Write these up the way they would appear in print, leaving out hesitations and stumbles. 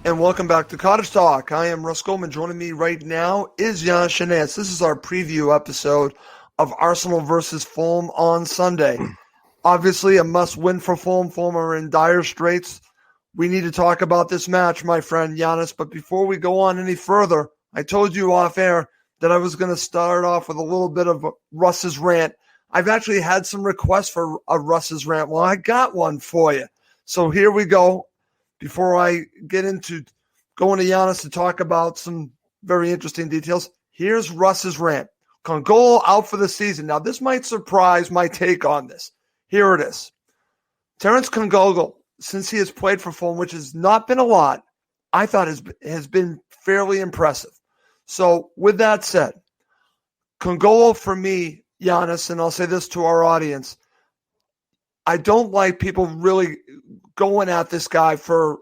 And welcome back to Cottage Talk. I am Russ Goldman. Joining me right now is Jan Shanance. This is our preview episode of Arsenal versus Fulham on Sunday. Obviously, a must-win for Fulham. Fulham are in dire straits. We need to talk about this match, my friend Giannis. But before we go on any further, I told you off air that I was going to start off with a little bit of Russ's rant. I've actually had some requests for a Russ's rant. Well, I got one for you. So here we go. Before I get into going to Giannis to talk about some very interesting details, here's Russ's rant. Congolo out for the season. Now, this might surprise my take on this. Here it is. Terence Congolo, since he has played for Fulham, which has not been a lot, I thought has been fairly impressive. So, with that said, Congolo for me, Giannis, and I'll say this to our audience, I don't like people really going at this guy for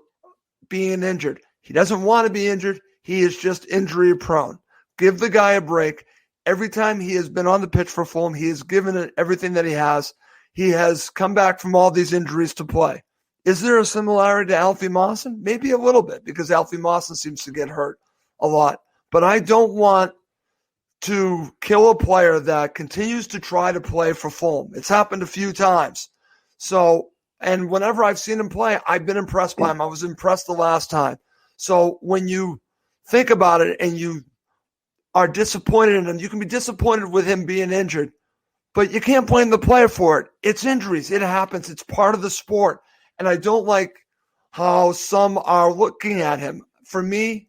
being injured. He doesn't want to be injured. He is just injury prone. Give the guy a break. Every time he has been on the pitch for Fulham, he has given it everything that he has. He has come back from all these injuries to play. Is there a similarity to Alfie Mawson? Maybe a little bit, because Alfie Mawson seems to get hurt a lot. But I don't want to kill a player that continues to try to play for Fulham. It's happened a few times. So, and whenever I've seen him play, I've been impressed by him. I was impressed the last time. So when you think about it and you are disappointed in him, you can be disappointed with him being injured, but you can't blame the player for it. It's injuries. It happens. It's part of the sport. And I don't like how some are looking at him. For me,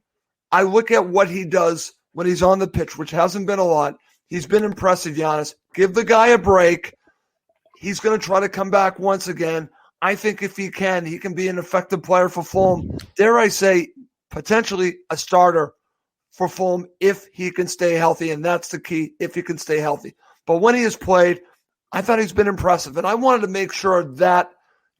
I look at what he does when he's on the pitch, which hasn't been a lot. He's been impressive, Giannis. Give the guy a break. He's going to try to come back once again. I think if he can be an effective player for Fulham. Dare I say, potentially a starter for Fulham if he can stay healthy, and that's the key, if he can stay healthy. But when he has played, I thought he's been impressive, and I wanted to make sure that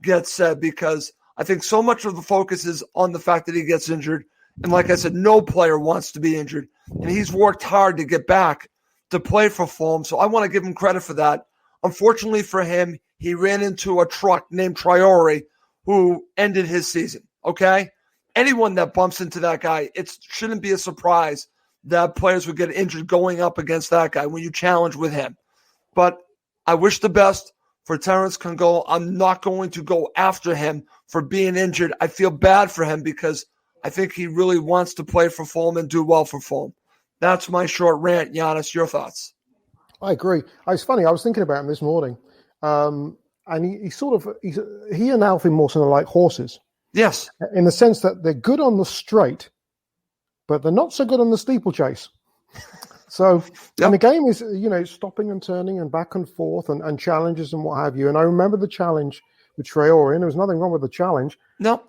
gets said because I think so much of the focus is on the fact that he gets injured. And like I said, no player wants to be injured, and he's worked hard to get back to play for Fulham, so I want to give him credit for that. Unfortunately for him, he ran into a truck named Traore who ended his season, okay? Anyone that bumps into that guy, it shouldn't be a surprise that players would get injured going up against that guy when you challenge with him. But I wish the best for Terence Congolo. I'm not going to go after him for being injured. I feel bad for him because I think he really wants to play for Fulham and do well for Fulham. That's my short rant. Giannis, your thoughts? I agree. It's funny. I was thinking about him this morning, and he and Alfie Mawson are like horses. Yes, in the sense that they're good on the straight, but they're not so good on the steeplechase. So, and the game is stopping and turning and back and forth and challenges and what have you. And I remember the challenge with Traore, and there was nothing wrong with the challenge. No.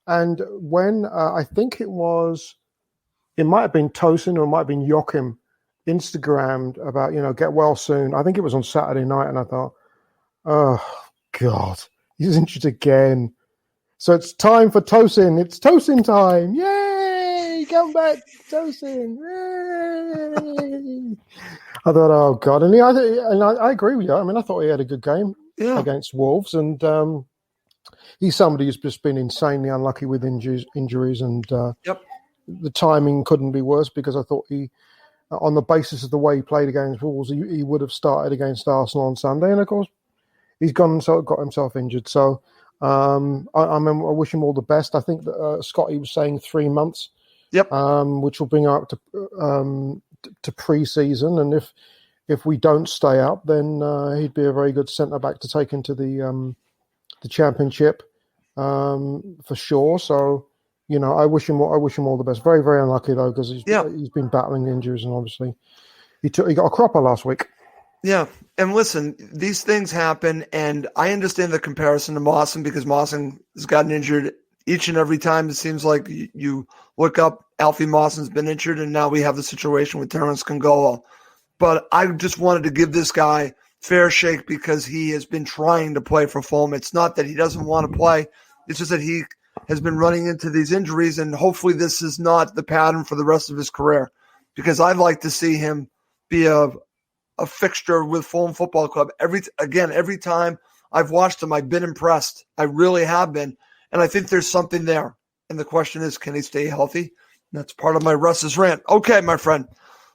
And when I think it might have been Tosin or it might have been Joachim Instagrammed about, get well soon. I think it was on Saturday night, and I thought, oh, God, he's injured again. So it's time for Tosin. It's Tosin time. Yay! Come back, Tosin. Yay! I thought, oh, God. And I agree with you. I mean, I thought he had a good game against Wolves, and he's somebody who's just been insanely unlucky with injuries and the timing couldn't be worse because I thought he, on the basis of the way he played against Wolves, he would have started against Arsenal on Sunday. And, of course, he's got himself injured. So I wish him all the best. I think that Scotty was saying 3 months, which will bring her up to pre-season. And if we don't stay up, then he'd be a very good centre-back to take into the Championship for sure. So, I wish him all the best. Very, very unlucky though, because he's been battling injuries, and obviously he got a cropper last week. Yeah, and listen, these things happen, and I understand the comparison to Mawson because Mawson has gotten injured each and every time. It seems like you look up, Alfie Mawson's been injured, and now we have the situation with Terence Congolo. But I just wanted to give this guy fair shake because he has been trying to play for Fulham. It's not that he doesn't want to play; it's just that he has been running into these injuries, and hopefully this is not the pattern for the rest of his career, because I'd like to see him be a fixture with Fulham Football Club. Every time I've watched him, I've been impressed. I really have been, and I think there's something there. And the question is, can he stay healthy? That's part of my Russ's rant. Okay, my friend,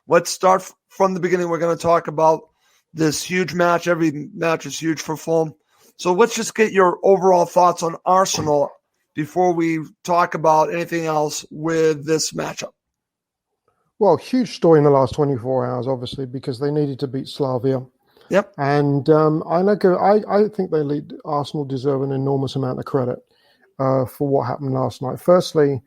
let's start from the beginning. We're going to talk about this huge match. Every match is huge for Fulham. So let's just get your overall thoughts on Arsenal before we talk about anything else with this matchup. Well, huge story in the last 24 hours, obviously, because they needed to beat Slavia. Yep. And I think Arsenal deserve an enormous amount of credit for what happened last night. Firstly,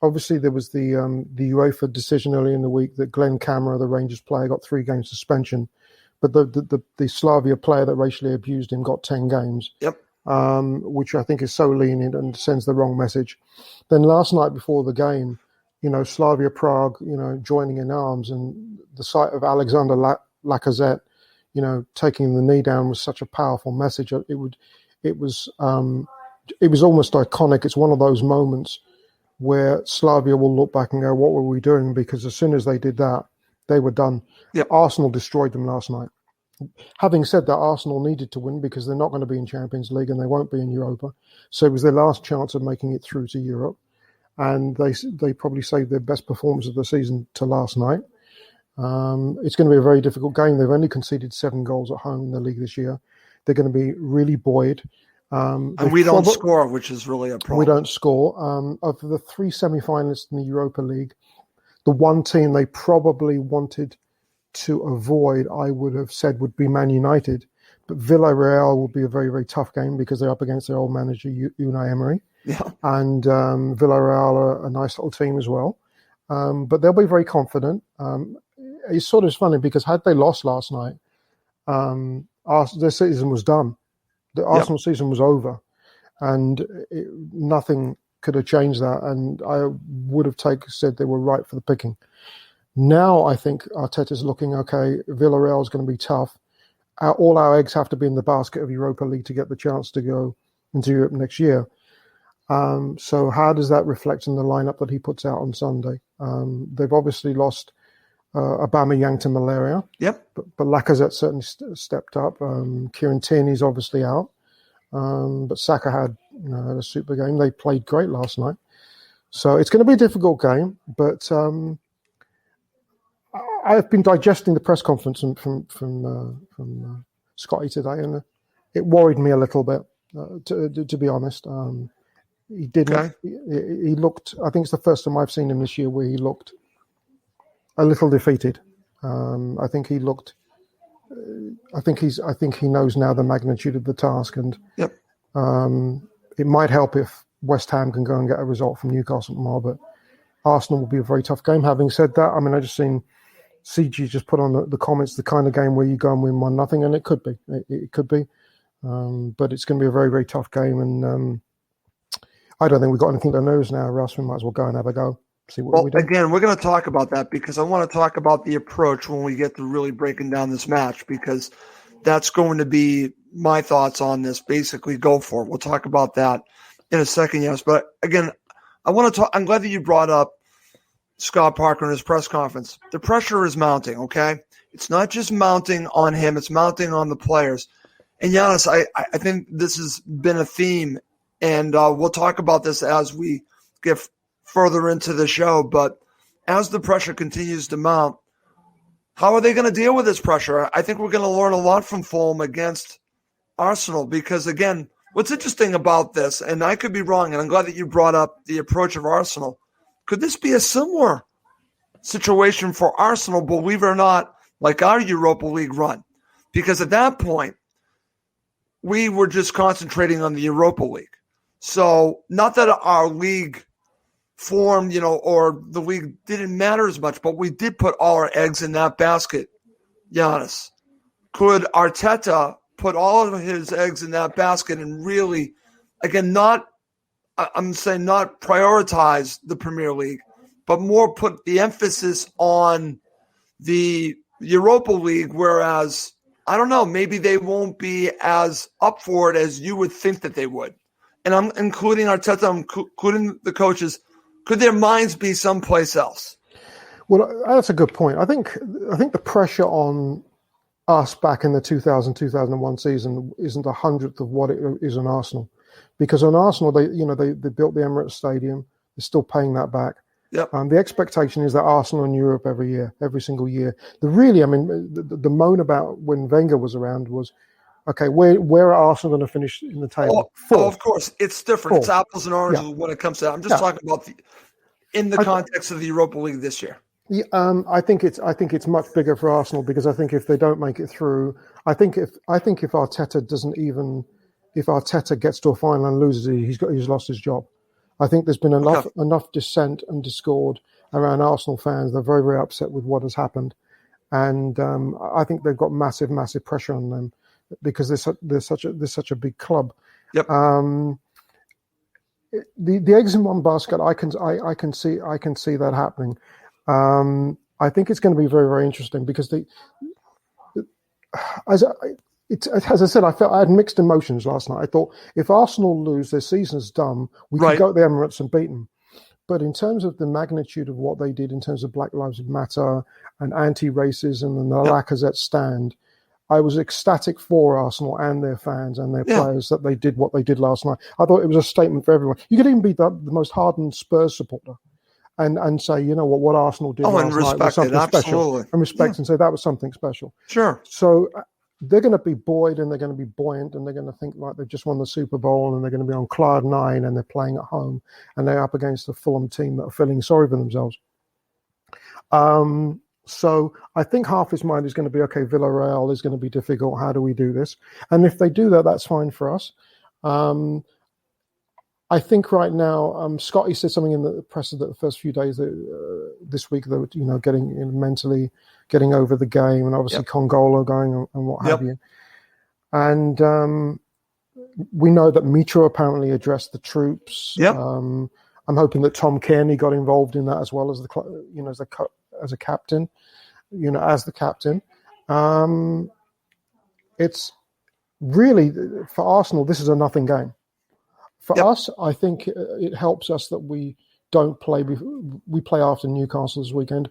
obviously, there was the UEFA decision early in the week that Glenn Kamara, the Rangers player, got 3-game suspension. But the Slavia player that racially abused him got 10 games. Yep. Which I think is so lenient and sends the wrong message. Then last night before the game, Slavia Prague, joining in arms, and the sight of Alexander Lacazette, taking the knee down was such a powerful message. It was almost iconic. It's one of those moments where Slavia will look back and go, "What were we doing?" Because as soon as they did that, they were done. Yep. Arsenal destroyed them last night. Having said that, Arsenal needed to win because they're not going to be in Champions League and they won't be in Europa. So it was their last chance of making it through to Europe. And they probably saved their best performance of the season to last night. It's going to be a very difficult game. They've only conceded 7 goals at home in the league this year. They're going to be really buoyed. And we don't score, which is really a problem. We don't score. Of the 3 semi-finalists in the Europa League, the one team they probably wanted to avoid, I would have said, would be Man United. But Villarreal will be a very, very tough game because they're up against their old manager, Unai Emery. Yeah. And Villarreal are a nice little team as well. But they'll be very confident. It's sort of funny because had they lost last night, their season was done. The Arsenal season was over. And nothing could have changed that. And I would have said they were right for the picking. Now I think Arteta's looking, okay, Villarreal is going to be tough. All our eggs have to be in the basket of Europa League to get the chance to go into Europe next year. So how does that reflect in the lineup that he puts out on Sunday? They've obviously lost Aubameyang to malaria. Yep. But Lacazette certainly stepped up. Kieran Tierney's obviously out. But Saka had a super game. They played great last night. So it's going to be a difficult game, but I've been digesting the press conference from Scotty today, and it worried me a little bit, to be honest. He didn't. Okay. He looked. I think it's the first time I've seen him this year where he looked a little defeated. I think he looked. I think he knows now the magnitude of the task, and yep. It might help if West Ham can go and get a result from Newcastle tomorrow, but Arsenal will be a very tough game. Having said that, I mean, I just seen CG just put on the comments the kind of game where you go and win 1-0, and it could be. It could be. But it's going to be a very, very tough game, and I don't think we've got anything to lose now, Russ. We might as well go and have a go. See what we do. Again, we're going to talk about that because I want to talk about the approach when we get to really breaking down this match, because that's going to be my thoughts on this. Basically, go for it. We'll talk about that in a second, yes. But again, I want to talk. I'm glad that you brought up Scott Parker in his press conference. The pressure is mounting, okay? It's not just mounting on him, it's mounting on the players. And Giannis, I think this has been a theme, and we'll talk about this as we get further into the show. But as the pressure continues to mount, how are they going to deal with this pressure? I think we're going to learn a lot from Fulham against Arsenal because, again, what's interesting about this, and I could be wrong, and I'm glad that you brought up the approach of Arsenal. Could this be a similar situation for Arsenal, believe it or not, like our Europa League run? Because at that point, we were just concentrating on the Europa League. So not that our league formed, or the league didn't matter as much, but we did put all our eggs in that basket, Giannis. Could Arteta put all of his eggs in that basket and really, again, not prioritize the Premier League, but more put the emphasis on the Europa League, whereas, I don't know, maybe they won't be as up for it as you would think that they would. And I'm including Arteta, I'm including the coaches. Could their minds be someplace else? Well, that's a good point. I think the pressure on us back in the 2000-2001 season isn't 100th of what it is on Arsenal, because on Arsenal they built the Emirates Stadium, They're still paying that back. Yep. The expectation is that Arsenal in Europe every single year. The moan about when Wenger was around was, okay, where are Arsenal going to finish in the table? Fourth. Of course, it's different. Fourth. It's apples and oranges when it comes to that. I'm just talking about in the context of the Europa League this year. Yeah, I think it's much bigger for Arsenal, because I think if they don't make it through, I think if Arteta if Arteta gets to a final and loses it, he's lost his job. I think there's been enough dissent and discord around Arsenal fans. They're very, very upset with what has happened, and I think they've got massive pressure on them, because they're such a big club. Yep. The eggs in one basket. I can see that happening. I think it's going to be very, very interesting, because as I said, I had mixed emotions last night. I thought if Arsenal lose, their season's done. We could go to the Emirates and beat them. But in terms of the magnitude of what they did in terms of Black Lives Matter and anti-racism and the Lacazette stand, I was ecstatic for Arsenal and their fans and their players that they did what they did last night. I thought it was a statement for everyone. You could even be the most hardened Spurs supporter and say, you know what Arsenal did last night was something special. And respect and say that was something special. Sure. So they're going to be buoyed and they're going to be buoyant and they're going to think like they've just won the Super Bowl and they're going to be on cloud nine and they're playing at home and they're up against a Fulham team that are feeling sorry for themselves. So I think half his mind is going to be, okay, Villarreal is going to be difficult. How do we do this? And if they do that, that's fine for us. I think right now, Scotty said something in the press of the first few days this week that, mentally getting over the game, and obviously Congola going and what have you. And we know that Mitro apparently addressed the troops. Yep. I'm hoping that Tom Kearney got involved in that as well as as a captain, as the captain. It's really, for Arsenal, this is a nothing game. For us, I think it helps us that we don't play. We play after Newcastle this weekend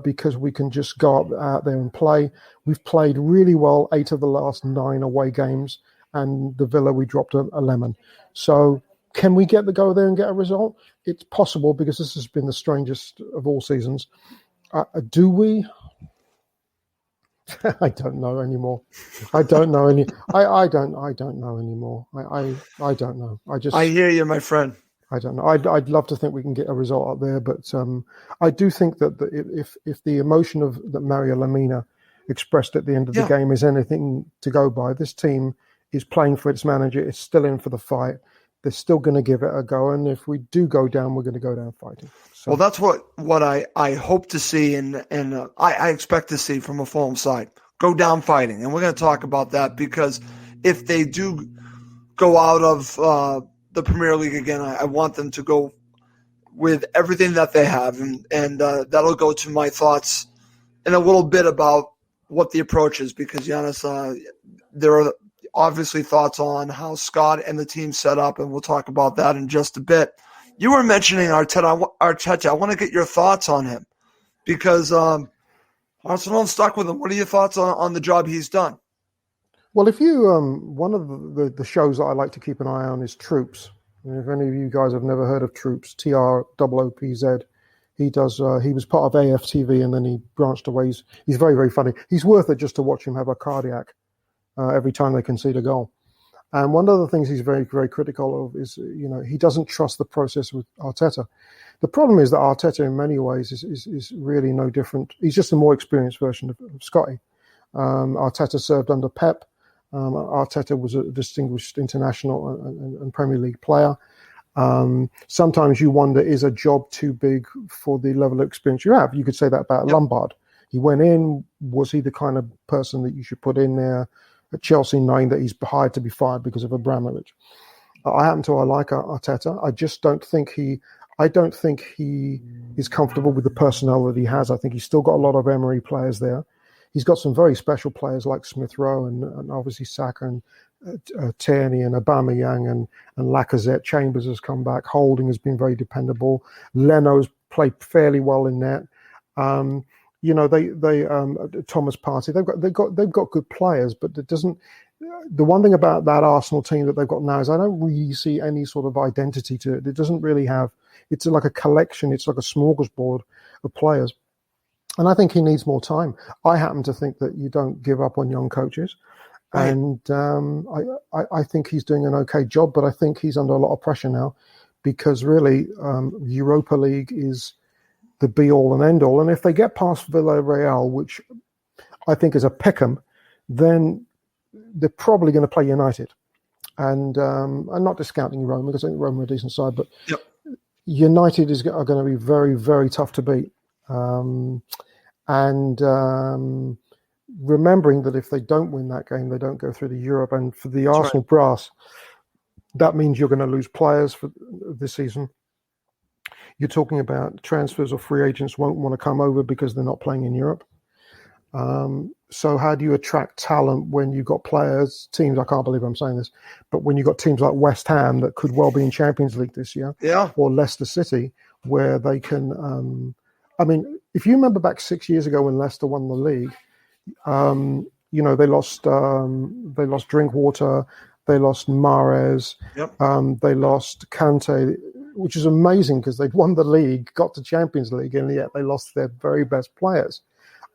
because we can just go out there and play. We've played really well 8 of the last 9 away games, and the Villa we dropped a lemon. So can we go there and get a result? It's possible, because this has been the strangest of all seasons. Do we? I don't know anymore. I don't know anymore. I don't know. I hear you, my friend. I don't know. I'd love to think we can get a result out there, but I do think that if the emotion that Mario Lemina expressed at the end of the game is anything to go by, this team is playing for its manager. It's still in for the fight. They're still going to give it a go, and if we do go down, we're going to go down fighting. So. Well, that's what I hope to see, and I expect to see from a Fulham side. Go down fighting, and we're going to talk about that, because if they do go out of the Premier League again, I want them to go with everything that they have, and that'll go to my thoughts in a little bit about what the approach is, because Giannis, there are obviously thoughts on how Scott and the team set up, and we'll talk about that in just a bit. You were mentioning Arteta. I want to get your thoughts on him, because Arsenal stuck with him. What are your thoughts on the job he's done? Well, if you one of the shows that I like to keep an eye on is Troops. And if any of you guys have never heard of Troops, TROOPZ, he does. He was part of AFTV, and then he branched away. He's very, very funny. He's worth it just to watch him have a cardiac every time they concede a goal. And one of the things he's very, very critical of is, he doesn't trust the process with Arteta. The problem is that Arteta, in many ways, is really no different. He's just a more experienced version of Scotty. Arteta served under Pep. Arteta was a distinguished international and Premier League player. Sometimes you wonder, is a job too big for the level of experience you have? You could say that about Lombard. He went in. Was he the kind of person that you should put in there at Chelsea, knowing that he's hired to be fired because of Abramovich? I like Arteta. I just don't think he is comfortable with the personnel that he has. I think he's still got a lot of Emery players there. He's got some very special players like Smith Rowe and obviously Saka and Tierney and Aubameyang and Lacazette. Chambers has come back. Holding has been very dependable. Leno's played fairly well in net. Thomas Partey. They've got good players, but it doesn't. the one thing about that Arsenal team that they've got now is I don't really see any sort of identity to it. It doesn't really have. It's like a collection. It's like a smorgasbord of players, and I think he needs more time. I happen to think that you don't give up on young coaches, Right. and I think he's doing an okay job. But I think he's under a lot of pressure now because really Europa League is the be all and end all. And if they get past Villarreal, which I think is a pick'em, then they're probably going to play United. And I'm not discounting Roma because I think Roma are a decent side, but Yep. United are going to be very, very tough to beat. Remembering that if they don't win that game, they don't go through to Europe. And for the Arsenal brass, that means you're going to lose players for this season. You're talking about transfers or free agents won't want to come over because they're not playing in Europe. So how do you attract talent when you've got teams, I can't believe I'm saying this, but when you've got teams like West Ham that could well be in Champions League this year, or Leicester City, where they can, if you remember back 6 years ago when Leicester won the league, they lost Drinkwater, they lost Mahrez, they lost Kante, which is amazing because they'd won the league, got to Champions League, and yet they lost their very best players.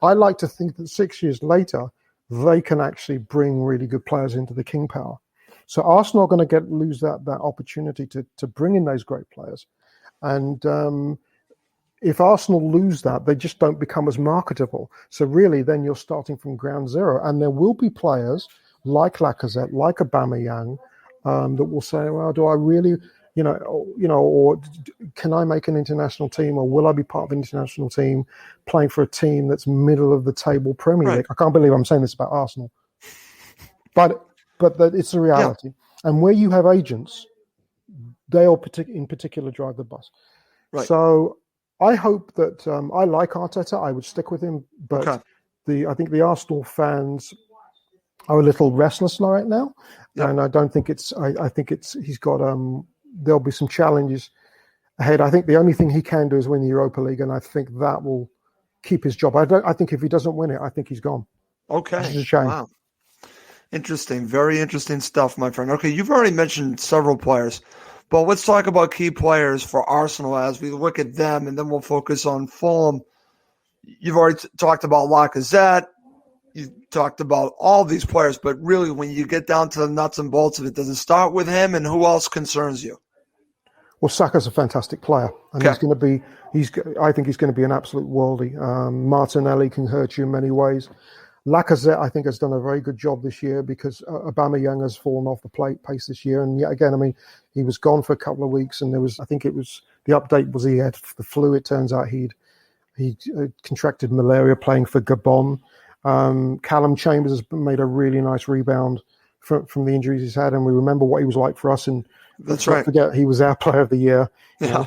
I like to think that 6 years later, they can actually bring really good players into the King Power. So Arsenal are going to lose that opportunity to bring in those great players. And if Arsenal lose that, they just don't become as marketable. So really, then you're starting from ground zero. And there will be players like Lacazette, like Aubameyang, that will say, well, do I really... or can I make an international team, or will I be part of an international team playing for a team that's middle of the table Premier League? I can't believe I'm saying this about Arsenal, but it's the reality. Yeah. And where you have agents, they'll in particular drive the bus. Right. So I hope that I like Arteta. I would stick with him, but I think the Arsenal fans are a little restless right now, and I don't think it's. I think he's got there'll be some challenges ahead. I think the only thing he can do is win the Europa League, and I think that will keep his job. I think if he doesn't win it, I think he's gone. Okay. This is a shame. Wow. Interesting. Very interesting stuff, my friend. Okay, you've already mentioned several players, but let's talk about key players for Arsenal as we look at them, and then we'll focus on Fulham. You've already talked about Lacazette. You talked about all these players, but really when you get down to the nuts and bolts of it, does it start with him, and who else concerns you? Well, Saka's a fantastic player, and I think he's going to be an absolute worldie. Martinelli can hurt you in many ways. Lacazette, I think, has done a very good job this year because Aubameyang has fallen off the pace this year. And yet again, he was gone for a couple of weeks, and the update was he had the flu. It turns out he contracted malaria playing for Gabon. Callum Chambers has made a really nice rebound from the injuries he's had, and we remember what he was like for us. And that's right. Forget he was our player of the year. Yeah.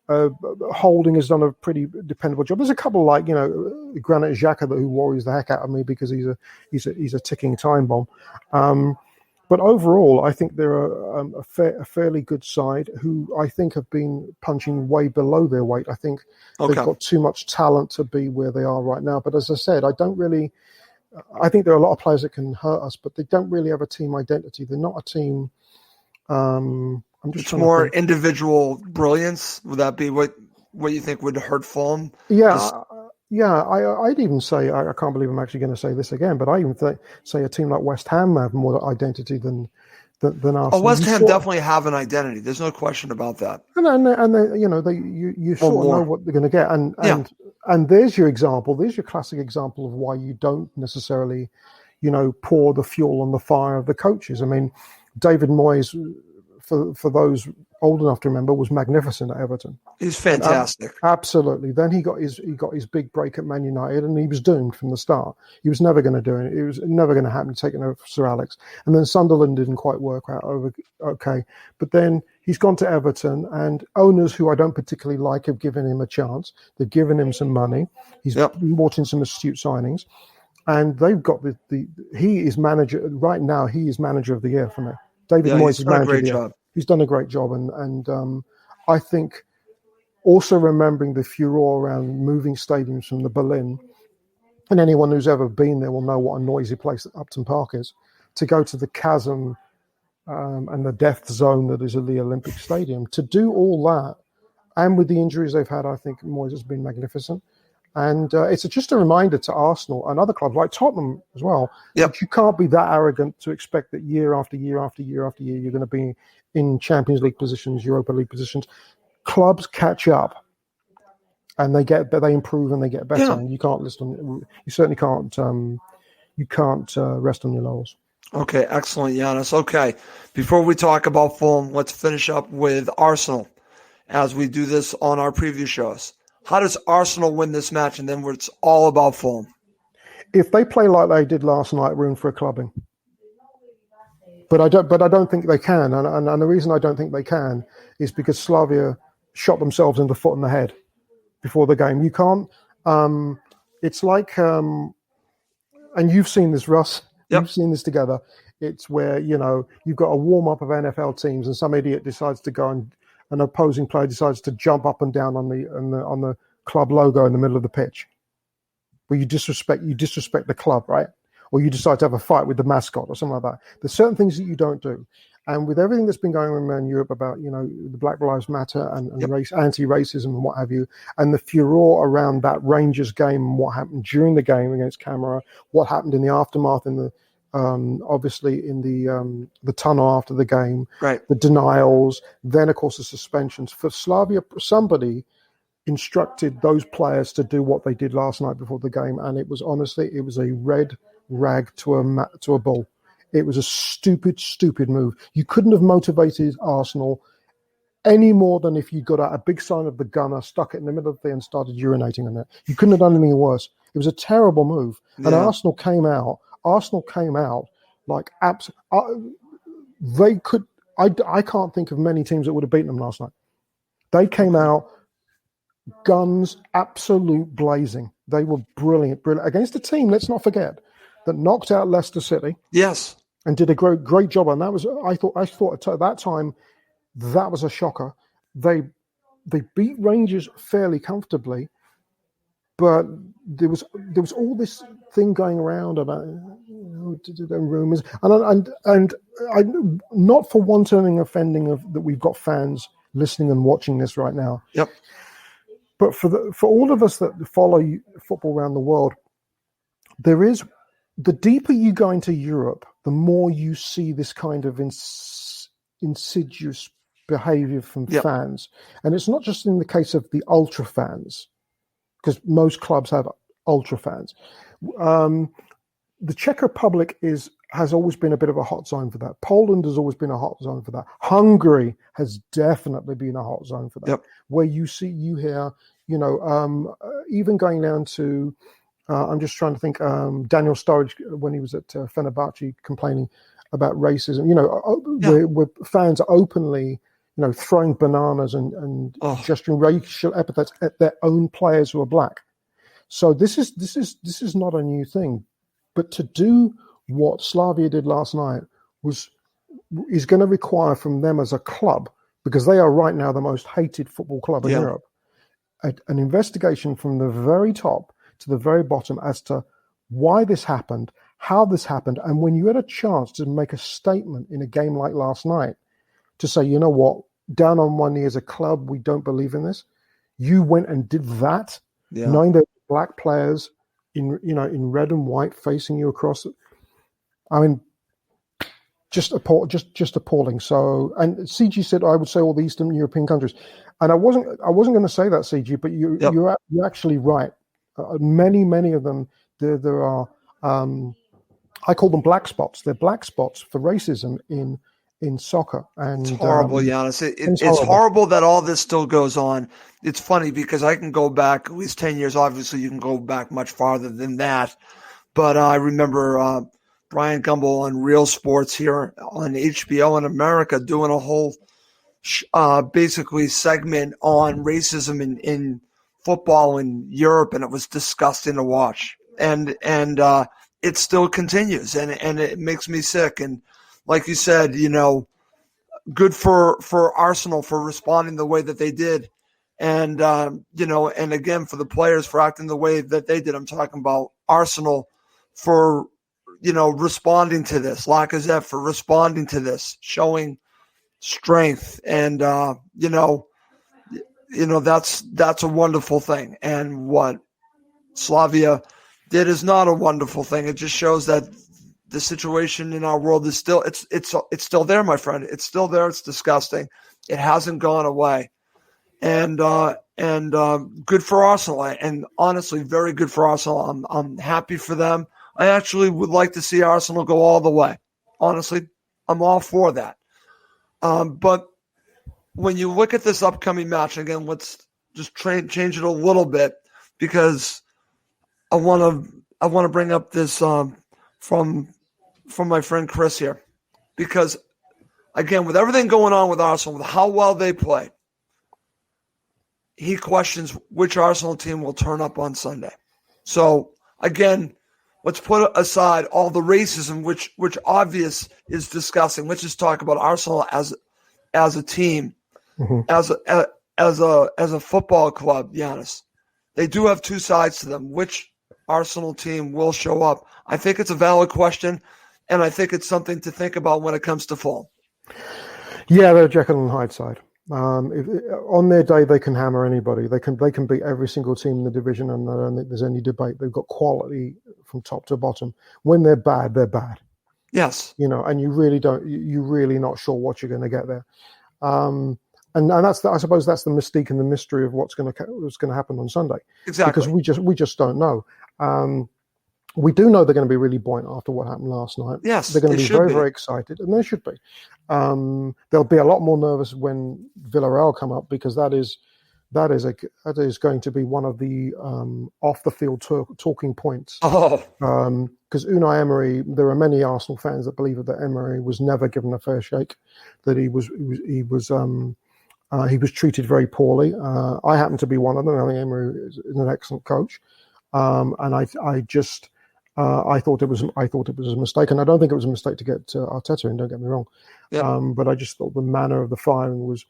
Holding has done a pretty dependable job. There's a couple like Granit Xhaka who worries the heck out of me because he's a ticking time bomb. But overall, I think they're a fairly good side who I think have been punching way below their weight. I think they've got too much talent to be where they are right now. But as I said, I think there are a lot of players that can hurt us, but they don't really have a team identity. They're not a team. It's more individual brilliance. Would that be what you think would hurt Fulham? Yeah. I'd even say, I can't believe I'm actually going to say this again, but I even say a team like West Ham have more identity than Arsenal. Oh, West Ham definitely have an identity. There's no question about that. You sort of know what they're going to get. And there's your example. There's your classic example of why you don't necessarily, pour the fuel on the fire of the coaches. I mean, David Moyes, for those old enough to remember, was magnificent at Everton. He's fantastic. Absolutely. Then he got his big break at Man United, and he was doomed from the start. He was never going to do it. It was never going to happen, taking over Sir Alex. And then Sunderland didn't quite work out. But then he's gone to Everton, and owners who I don't particularly like have given him a chance. They've given him some money. He's brought in some astute signings, and they've got he is manager right now. He is manager of the year for me. David Moyes is manager of the year. He's done a great job, and I think also remembering the furore around moving stadiums from the Berlin, and anyone who's ever been there will know what a noisy place Upton Park is. to go to the chasm and the death zone that is the Olympic Stadium. To do all that, and with the injuries they've had, I think Moyes has been magnificent. And it's just a reminder to Arsenal and other clubs like Tottenham as well, that you can't be that arrogant to expect that year after year after year after year you're going to be in Champions League positions, Europa League positions. Clubs catch up, and they improve and they get better. And you certainly can't rest on your laurels. Okay, excellent, Giannis. Okay, before we talk about Fulham, let's finish up with Arsenal as we do this on our preview shows. How does Arsenal win this match, and then it's all about Fulham? If they play like they did last night, we're in for a clubbing. But I don't think they can, and the reason I don't think they can is because Slavia shot themselves in the foot and the head before the game. You can't. It's like, and you've seen this, Russ. You've seen this together. It's where you've got a warm up of NFL teams, and some idiot decides to go and an opposing player decides to jump up and down on the club logo in the middle of the pitch. Where you disrespect the club, right? Or you decide to have a fight with the mascot or something like that. There's certain things that you don't do. And with everything that's been going on in Europe about, the Black Lives Matter and race, anti-racism and what have you, and the furore around that Rangers game and what happened during the game against Camara, what happened in the aftermath in the obviously in the tunnel after the game, the denials, then of course the suspensions. For Slavia, somebody instructed those players to do what they did last night before the game, and it was a red rag to a bull. It was a stupid move. You couldn't have motivated Arsenal any more than if you got out a big sign of the gunner, stuck it in the middle of the day and started urinating on it. You couldn't have done anything worse. It was a terrible move. Yeah. And Arsenal came out like they could. I can't think of many teams that would have beaten them last night. They came out guns, absolute blazing. They were brilliant against a team. Let's not forget that knocked out Leicester City. Yes. And did a great job, and that was I thought at that time that was a shocker. They beat Rangers fairly comfortably, but there was all this thing going around about rumors, and I not for wanting offending that we've got fans listening and watching this right now. Yep. But for all of us that follow football around the world, there is. The deeper you go into Europe, the more you see this kind of insidious behavior from fans. And it's not just in the case of the ultra fans, because most clubs have ultra fans. The Czech Republic has always been a bit of a hot zone for that. Poland has always been a hot zone for that. Hungary has definitely been a hot zone for that, where you hear, even going down to, I'm just trying to think. Daniel Sturridge, when he was at Fenerbahce, complaining about racism. Where fans are openly, throwing bananas and gesturing racial epithets at their own players who are black. So this is not a new thing, but to do what Slavia did last night is going to require from them as a club, because they are right now the most hated football club in Europe, an investigation from the very top to the very bottom as to why this happened, how this happened, and when you had a chance to make a statement in a game like last night to say, you know what, down on one knee as a club, we don't believe in this. You went and did that, knowing that black players in red and white facing you across. I mean, just appalling. So, and CG said I would say all the Eastern European countries, and I wasn't going to say that, CG, but you're actually right. Many of them, there are, I call them black spots. They're black spots for racism in soccer. And it's horrible, Giannis. It's horrible that all this still goes on. It's funny because I can go back at least 10 years. Obviously, you can go back much farther than that. But I remember Brian Gumbel on Real Sports here on HBO in America doing a whole basically segment on racism in football in Europe, and it was disgusting to watch. And it still continues, and it makes me sick. And like you said, good for Arsenal for responding the way that they did. And, and again, for the players for acting the way that they did. I'm talking about Arsenal for, responding to this. Lacazette for responding to this, showing strength, and that's a wonderful thing. And what Slavia did is not a wonderful thing. It just shows that the situation in our world is still it's still there, my friend. It's still there. It's disgusting. It hasn't gone away. And good for Arsenal. And honestly, very good for Arsenal. I'm happy for them. I actually would like to see Arsenal go all the way. Honestly, I'm all for that. But when you look at this upcoming match, again, let's just change it a little bit, because I want to bring up this from my friend Chris here, because again, with everything going on with Arsenal, with how well they play, he questions which Arsenal team will turn up on Sunday. So again, let's put aside all the racism, which obvious is disgusting. Let's just talk about Arsenal as a team, as a football club. Giannis, they do have two sides to them. Which Arsenal team will show up? I think it's a valid question, and I think it's something to think about when it comes to Fulham. Yeah, they're Jekyll and Hyde side. On their day, they can hammer anybody. They can beat every single team in the division, and I don't think there's any debate. They've got quality from top to bottom. When they're bad, they're bad. Yes, and you really don't. You're really not sure what you're going to get there. And that's I suppose that's the mystique and the mystery of what's going to happen on Sunday. Exactly, because we just don't know. We do know they're going to be really buoyant after what happened last night. Yes, they're going to be very, very excited, and they should be. They'll be a lot more nervous when Villarreal come up, because that is going to be one of the off the field talking points. Because Unai Emery, there are many Arsenal fans that believe that Emery was never given a fair shake, that he was treated very poorly. I happen to be one of them. I think Emery is an excellent coach, and I thought it was a mistake, and I don't think it was a mistake to get Arteta in. Don't get me wrong, but I just thought the manner of the firing was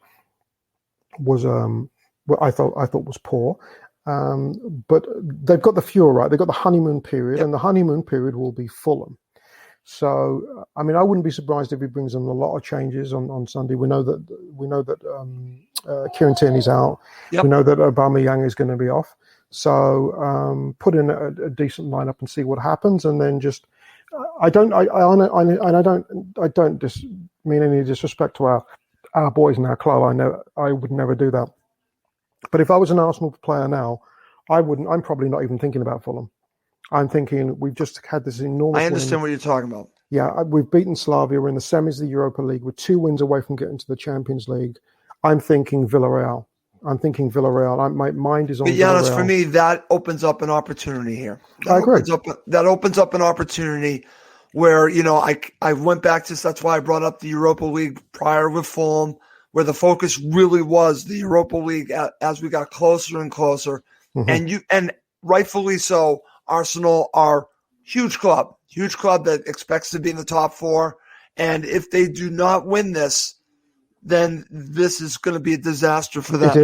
I thought was poor. But they've got the fuel right. They've got the honeymoon period, and the honeymoon period will be Fulham. So I mean, I wouldn't be surprised if he brings them a lot of changes on Sunday. We know that Kieran Tierney's out. We know that Aubameyang is going to be off. So put in a decent lineup and see what happens, and then just I don't mean any disrespect to our boys in our club. I would never do that. But if I was an Arsenal player now, I wouldn't. I'm probably not even thinking about Fulham. I'm thinking we've just had this enormous. I understand what you're talking about. Yeah, we've beaten Slavia. We're in the semis of the Europa League. We're 2 wins away from getting to the Champions League. I'm thinking Villarreal. My mind is on Villarreal. But Giannis, for me, that opens up an opportunity here. I agree. That opens up an opportunity where, I went back to, that's why I brought up the Europa League prior with Fulham, where the focus really was the Europa League as we got closer and closer. And rightfully so, Arsenal are huge club that expects to be in the top 4. And if they do not win this, then this is going to be a disaster for them.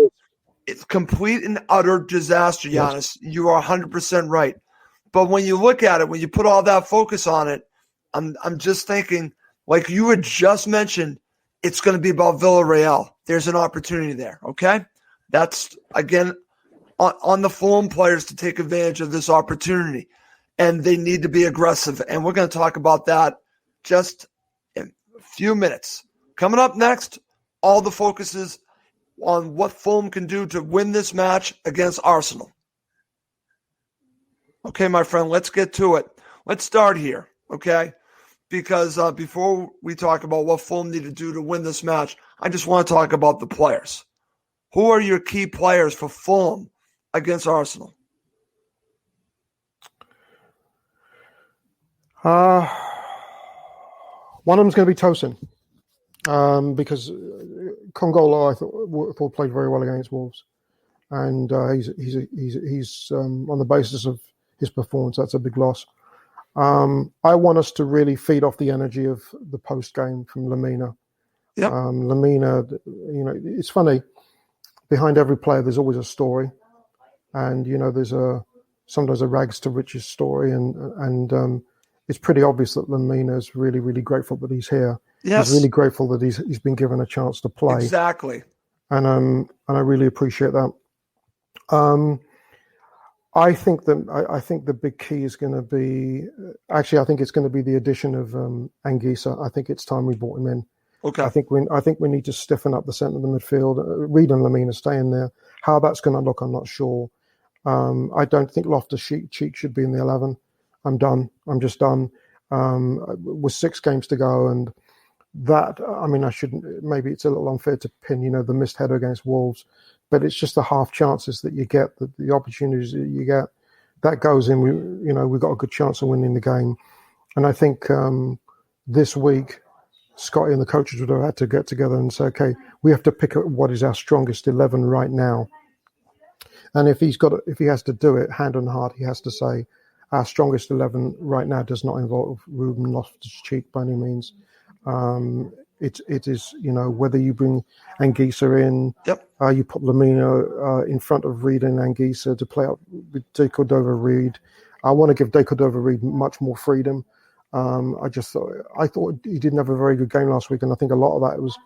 It's complete and utter disaster, Giannis. Yes. You are 100% right. But when you look at it, when you put all that focus on it, I'm just thinking, like you had just mentioned, it's going to be about Villarreal. There's an opportunity there, okay? That's, again, on the Fulham players to take advantage of this opportunity. And they need to be aggressive. And we're going to talk about that just in a few minutes. Coming up next, all the focus is on what Fulham can do to win this match against Arsenal. Okay, my friend, let's get to it. Let's start here, okay? Because before we talk about what Fulham need to do to win this match, I just want to talk about the players. Who are your key players for Fulham against Arsenal? One of them's going to be Tosin. Because Congolo, I thought played very well against Wolves, and he's on the basis of his performance, that's a big loss. I want us to really feed off the energy of the post game from Lamina. Yep. Lamina, it's funny. Behind every player, there's always a story, and there's sometimes a rags to riches story, and it's pretty obvious that Lamina is really, really grateful that he's here. Yes. He's really grateful that he's been given a chance to play. Exactly. And I really appreciate that. I think the big key is going to be, actually, I think it's going to be the addition of Anguissa. I think it's time we brought him in. Okay. I think we need to stiffen up the centre of the midfield. Reed and Lamina stay in there. How that's going to look, I'm not sure. I don't think Loftus-Cheek should be in the 11. I'm done. I'm just done. With 6 games to go, and that, I mean, I shouldn't. Maybe it's a little unfair to pin, the missed header against Wolves, but it's just the half chances that you get, the opportunities that you get, that goes in. We've got a good chance of winning the game, and I think this week, Scotty and the coaches would have had to get together and say, okay, we have to pick up what is our strongest 11 right now. And if he has to do it hand on heart, he has to say, our strongest 11 right now does not involve Ruben Loftus-Cheek by any means. It is, whether you bring Anguissa in, yep. You put Lamina in front of Reed and Anguissa to play up with De Cordova-Reid. I want to give De Cordova-Reid much more freedom. I thought he didn't have a very good game last week, and I think a lot of that was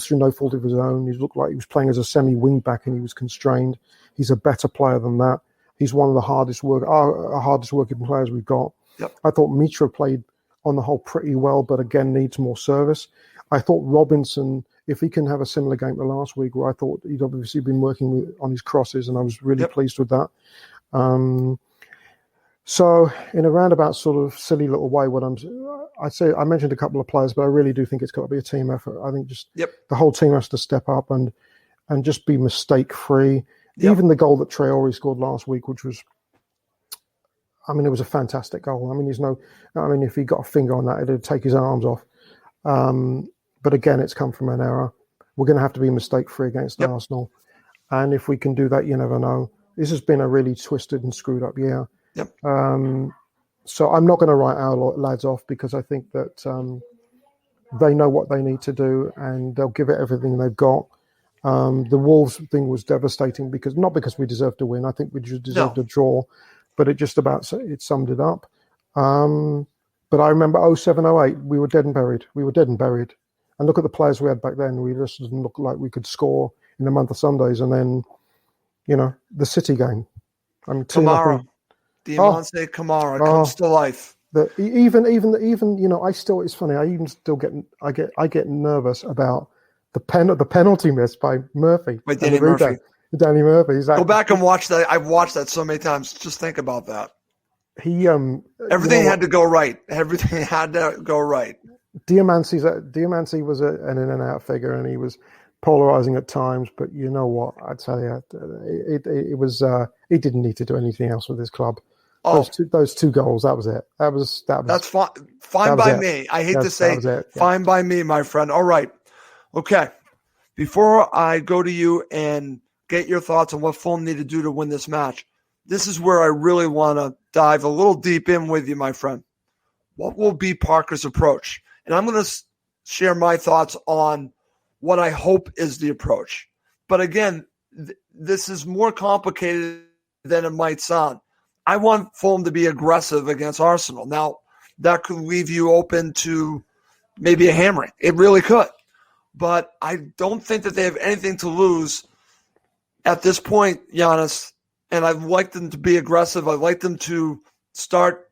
through no fault of his own. He looked like he was playing as a semi-wing back, and he was constrained. He's a better player than that. He's one of the hardest working players we've got. Yep. I thought Mitra played on the whole pretty well, but again needs more service. I thought Robinson, if he can have a similar game to last week, where I thought he'd obviously been working on his crosses, and I was really pleased with that. So in a roundabout sort of silly little way, I'd say I mentioned a couple of players, but I really do think it's got to be a team effort. I think just the whole team has to step up and just be mistake free. Yep. Even the goal that Traore scored last week, which was, it was a fantastic goal. If he got a finger on that, it'd take his arms off. But again, it's come from an error. We're going to have to be mistake free against Arsenal. And if we can do that, you never know. This has been a really twisted and screwed up year. Yep. So I'm not going to write our lads off, because I think that they know what they need to do, and they'll give it everything they've got. The Wolves thing was devastating, not because we deserved to win. I think we just deserved a draw, but it just about summed it up. But I remember 07-08, we were dead and buried. And look at the players we had back then. We just didn't look like we could score in a month of Sundays. And then, the City game. Kamara. Diamante Kamara comes to life. Even it's funny. I get nervous about the penalty miss by Murphy. By Danny Murphy. Danny Murphy. Exactly. Go back and watch that. I've watched that so many times. Just think about that. Everything had to go right. Everything had to go right. Diamante was an in and out figure, and he was polarizing at times. But you know what? I tell you, it was. He didn't need to do anything else with his club. Oh, those two goals. That was it. That's fine. Fine by me. I hate to say, fine by me, my friend. All right. Okay. Before I go to you and get your thoughts on what Fulham need to do to win this match, this is where I really want to dive a little deep in with you, my friend. What will be Parker's approach? And I'm going to share my thoughts on what I hope is the approach. But again, this is more complicated than it might sound. I want Fulham to be aggressive against Arsenal. Now, that could leave you open to maybe a hammering. It really could. But I don't think that they have anything to lose at this point, Giannis. And I'd like them to be aggressive. I'd like them to start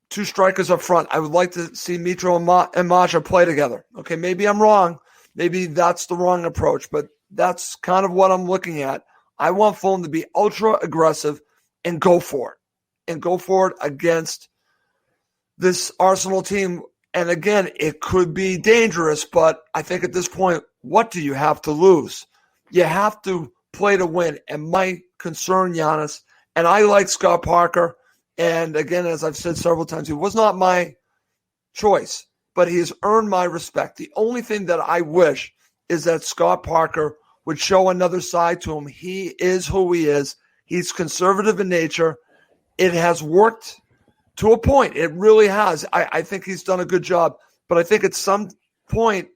2 strikers up front. I would like to see Mitro and Maja play together. Okay, maybe I'm wrong. Maybe that's the wrong approach. But that's kind of what I'm looking at. I want Fulham to be ultra aggressive and go for it. And go for it against this Arsenal team. And again, it could be dangerous, but I think at this point, what do you have to lose? You have to play to win. And my concern, Giannis, and I like Scott Parker, and again, as I've said several times, he was not my choice, but he has earned my respect. The only thing that I wish is that Scott Parker would show another side to him. He is who he is. He's conservative in nature. It has worked to a point. It really has. I think he's done a good job. But I think at some point,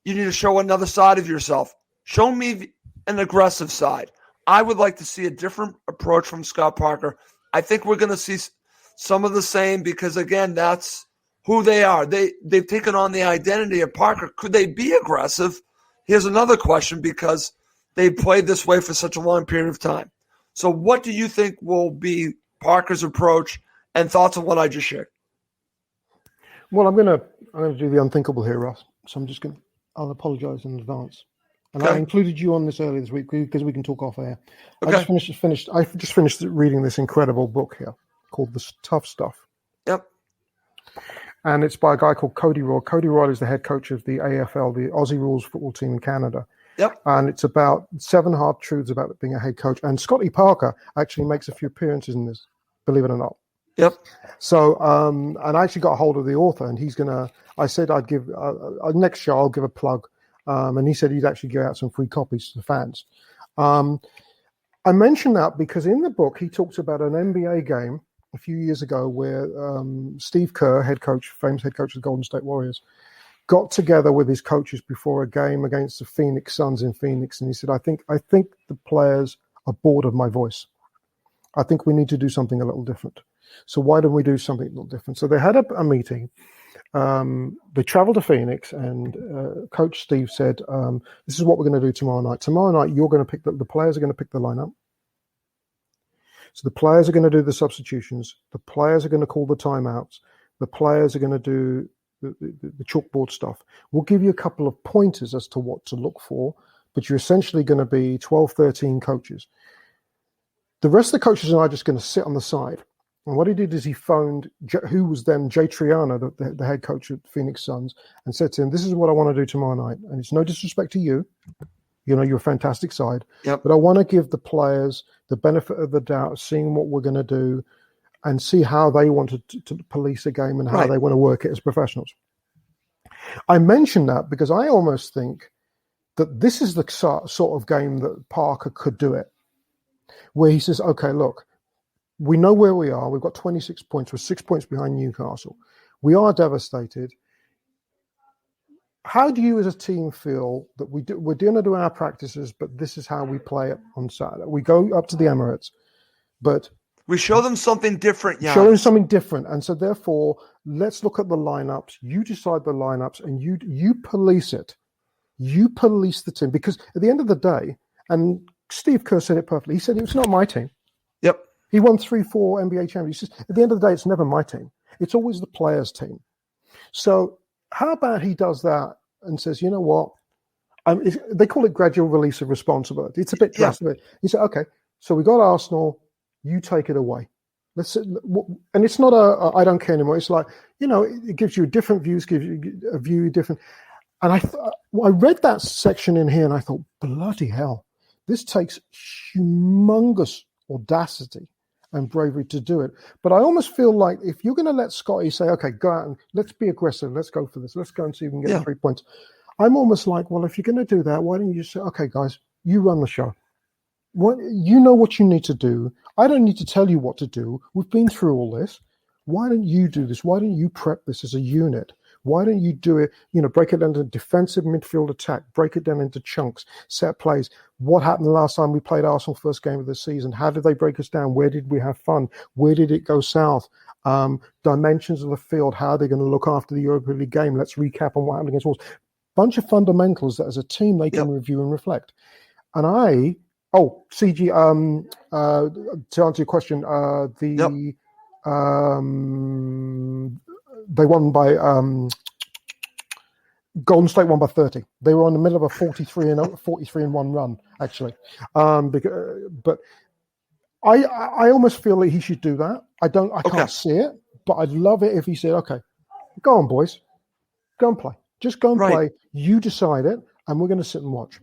you need to show another side of yourself. Show me an aggressive side. I would like to see a different approach from Scott Parker. I think we're going to see some of the same because, again, that's who they are. They've taken on the identity of Parker. Could they be aggressive? Here's another question because they've played this way for such a long period of time. So what do you think will be Parker's approach and thoughts on what I just shared? Well, I'm gonna do the unthinkable here, Russ. So I'll apologize in advance. And Okay. I included you on this earlier this week because we can talk off air. Okay. I just finished reading this incredible book here called The Tough Stuff. Yep. And it's by a guy called Cody Roy. Cody Roy is the head coach of the AFL, the Aussie Rules football team in Canada. Yep. And it's about 7 hard truths about being a head coach. And Scotty Parker actually makes a few appearances in this, believe it or not. Yep. So, and I actually got a hold of the author, and I said I'd give, next show I'll give a plug. And he said he'd actually give out some free copies to the fans. I mentioned that because in the book, he talks about an NBA game a few years ago where Steve Kerr, famous head coach of the Golden State Warriors, got together with his coaches before a game against the Phoenix Suns in Phoenix. And he said, I think the players are bored of my voice. I think we need to do something a little different. So why don't we do something a little different? So they had a meeting. They traveled to Phoenix, and Coach Steve said, this is what we're going to do tomorrow night. Tomorrow night, you're going to pick the players are going to pick the lineup. So the players are going to do the substitutions. The players are going to call the timeouts. The players are going to do the chalkboard stuff. We'll give you a couple of pointers as to what to look for, but you're essentially going to be 12, 13 coaches. The rest of the coaches and I are just going to sit on the side. And what he did is he phoned who was then Jay Triano, the head coach of Phoenix Suns, and said to him, this is what I want to do tomorrow night. And it's no disrespect to you. You know, you're a fantastic side. Yep. But I want to give the players the benefit of the doubt of seeing what we're going to do and see how they want to police a game and how they want to work it as professionals. I mention that because I almost think that this is the sort of game that Parker could do it, where he says, okay, look, we know where we are. We've got 26 points. We're 6 points behind Newcastle. We are devastated. How do you as a team feel that we're going to do our practices, but this is how we play it on Saturday? We go up to the Emirates, but we show them something different. Yeah, show them something different. And so therefore, let's look at the lineups. You decide the lineups, and you police it. You police the team, because at the end of the day, and Steve Kerr said it perfectly. He said it's not my team. Yep. He won 3-4 NBA championships. He says, at the end of the day, it's never my team. It's always the players' team. So how about he does that and says, you know what? They call it gradual release of responsibility. It's a bit drastic. He said, okay, so we got Arsenal. You take it away. And it's not a I don't care anymore. It's like, you know, it gives you different views, gives you a view different. And I read that section in here and I thought, bloody hell, this takes humongous audacity and bravery to do it. But I almost feel like if you're going to let Scotty say, okay, go out and let's be aggressive, let's go for this, let's go and see if we can get 3 points. I'm almost like, well, if you're going to do that, why don't you just say, okay, guys, you run the show. You know what you need to do. I don't need to tell you what to do. We've been through all this. Why don't you do this? Why don't you prep this as a unit? Why don't you do it, break it down into defensive midfield attack, break it down into chunks, set plays. What happened the last time we played Arsenal first game of the season? How did they break us down? Where did we have fun? Where did it go south? Dimensions of the field, how are they going to look after the Europa League game? Let's recap on what happened against Wolves. Bunch of fundamentals that as a team they can review and reflect. And CG, to answer your question, they won by Golden State won by 30. They were in the middle of a 43-1 run, actually. But I almost feel that he should do that. I can't see it, but I'd love it if he said, okay, go on, boys. Go and play. Just go and play. You decide it, and we're going to sit and watch.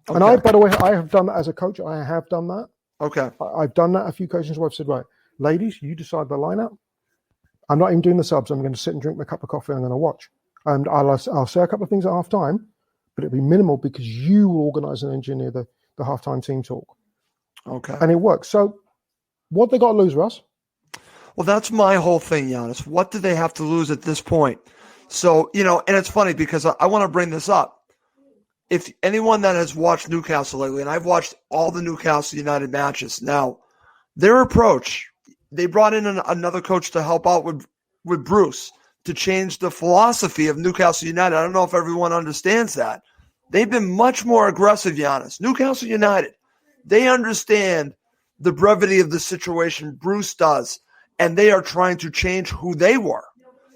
Okay. And by the way, I have done that as a coach. I have done that. Okay. I've done that a few occasions where I've said, right, ladies, you decide the lineup. I'm not even doing the subs. I'm going to sit and drink my cup of coffee. I'm going to watch. And I'll say a couple of things at half time, but it'll be minimal because you will organize and engineer the halftime team talk. Okay. And it works. So what they got to lose, Russ? Well, that's my whole thing, Giannis. What do they have to lose at this point? So, and it's funny because I want to bring this up. If anyone that has watched Newcastle lately, and I've watched all the Newcastle United matches, now their approach, they brought in another coach to help out with Bruce to change the philosophy of Newcastle United. I don't know if everyone understands that. They've been much more aggressive, Giannis. Newcastle United, they understand the brevity of the situation. Bruce does, and they are trying to change who they were.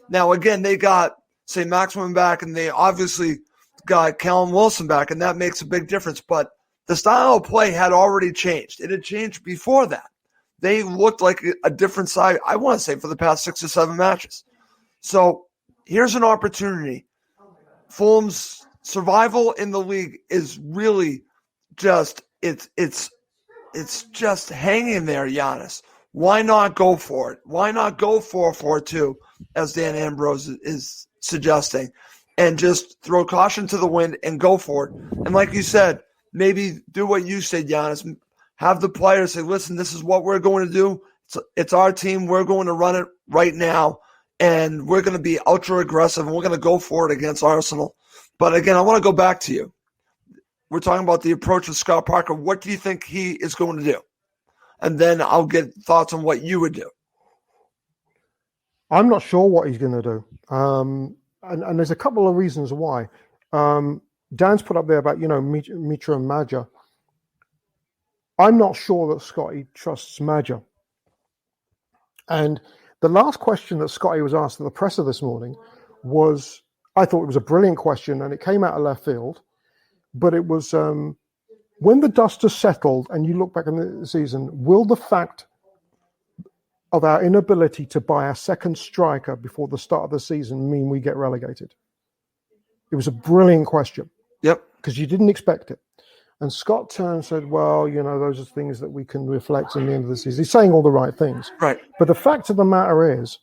Now, again, they got St. Maximin back, and they obviously got Callum Wilson back, and that makes a big difference. But the style of play had already changed. It had changed before that. They looked like a different side, I want to say, for the past 6 or 7 matches. So here's an opportunity. Fulham's survival in the league is really just it's just hanging there, Giannis. Why not go for it? Why not go 4-4-2, as Dan Ambrose is suggesting, and just throw caution to the wind and go for it? And like you said, maybe do what you said, Giannis. Have the players say, listen, this is what we're going to do. It's our team. We're going to run it right now, and we're going to be ultra aggressive, and we're going to go for it against Arsenal. But again, I want to go back to you. We're talking about the approach of Scott Parker. What do you think he is going to do? And then I'll get thoughts on what you would do. I'm not sure what he's going to do. And there's a couple of reasons why. Dan's put up there about, Mitra and Maja. I'm not sure that Scotty trusts Maja. And the last question that Scotty was asked at the presser this morning was, I thought it was a brilliant question, and it came out of left field. But it was, when the dust has settled and you look back on the season, will the fact of our inability to buy a second striker before the start of the season mean we get relegated? It was a brilliant question. Yep. Because you didn't expect it. And Scott turned and said, well, those are things that we can reflect in the end of the season. He's saying all the right things. Right. But the fact of the matter is,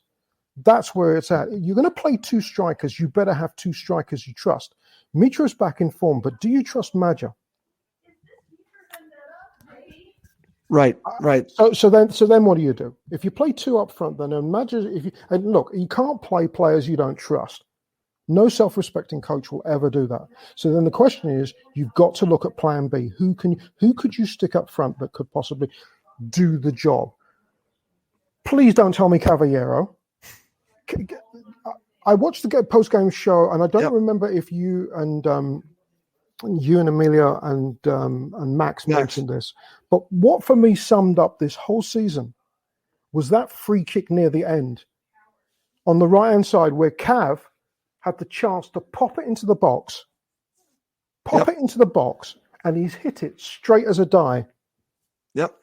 that's where it's at. You're going to play 2 strikers. You better have 2 strikers you trust. Mitra's back in form, but do you trust Maja? Right. So then what do you do? If you play 2 up front, then Maja, and look, you can't play players you don't trust. No self-respecting coach will ever do that. So then the question is, you've got to look at plan B. Who could you stick up front that could possibly do the job? Please don't tell me Cavallero. I watched the post-game show, and I don't remember if you and Amelia and Max mentioned this. But what for me summed up this whole season was that free kick near the end on the right-hand side where Cav had the chance to pop it into the box, and he's hit it straight as a die. Yep.